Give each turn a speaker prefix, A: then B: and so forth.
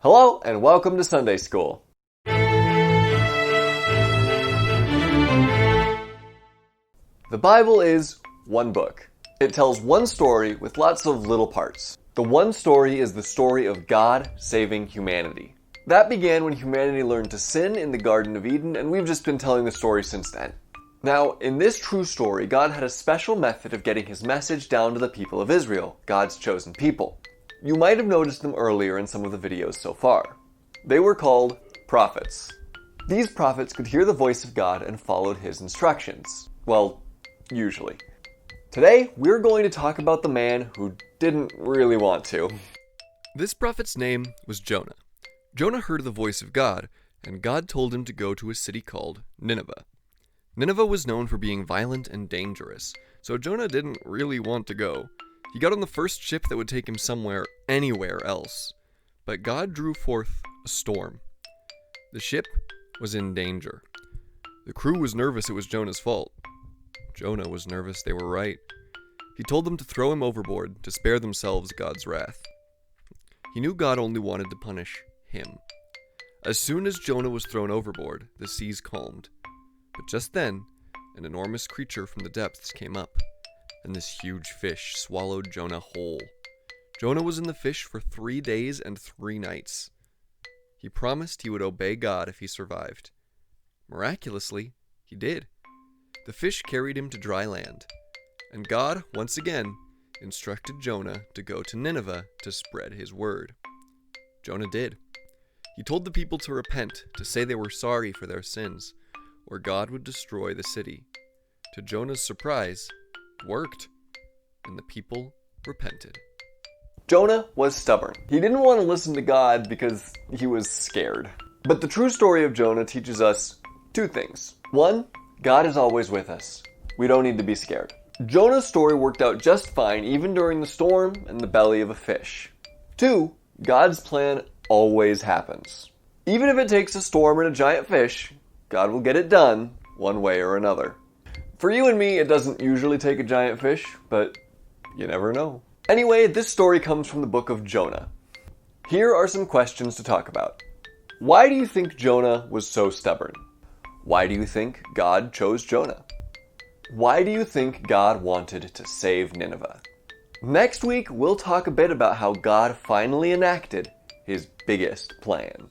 A: Hello and welcome to Sunday School. The Bible is one book. It tells one story with lots of little parts. The one story is the story of God saving humanity. That began when humanity learned to sin in the Garden of Eden, and we've just been telling the story since then. Now, in this true story, God had a special method of getting his message down to the people of Israel, God's chosen people. You might have noticed them earlier in some of the videos so far. They were called prophets. These prophets could hear the voice of God and followed his instructions. Well, usually. Today, we're going to talk about the man who didn't really want to.
B: This prophet's name was Jonah. Jonah heard the voice of God, and God told him to go to a city called Nineveh. Nineveh was known for being violent and dangerous, so Jonah didn't really want to go. He got on the first ship that would take him anywhere else. But God drew forth a storm. The ship was in danger. The crew was nervous it was Jonah's fault. Jonah was nervous they were right. He told them to throw him overboard to spare themselves God's wrath. He knew God only wanted to punish him. As soon as Jonah was thrown overboard, the seas calmed. But just then, an enormous creature from the depths came up, and this huge fish swallowed Jonah whole. Jonah was in the fish for 3 days and 3 nights. He promised he would obey God if he survived. Miraculously, he did. The fish carried him to dry land, and God, once again, instructed Jonah to go to Nineveh to spread his word. Jonah did. He told the people to repent, to say they were sorry for their sins, or God would destroy the city. To Jonah's surprise, it worked, and the people repented.
A: Jonah was stubborn. He didn't want to listen to God because he was scared. But the true story of Jonah teaches us 2 things. 1, God is always with us. We don't need to be scared. Jonah's story worked out just fine even during the storm and the belly of a fish. 2, God's plan always happens. Even if it takes a storm and a giant fish, God will get it done one way or another. For you and me, it doesn't usually take a giant fish, but you never know. Anyway, this story comes from the book of Jonah. Here are some questions to talk about. Why do you think Jonah was so stubborn? Why do you think God chose Jonah? Why do you think God wanted to save Nineveh? Next week, we'll talk a bit about how God finally enacted his biggest plan.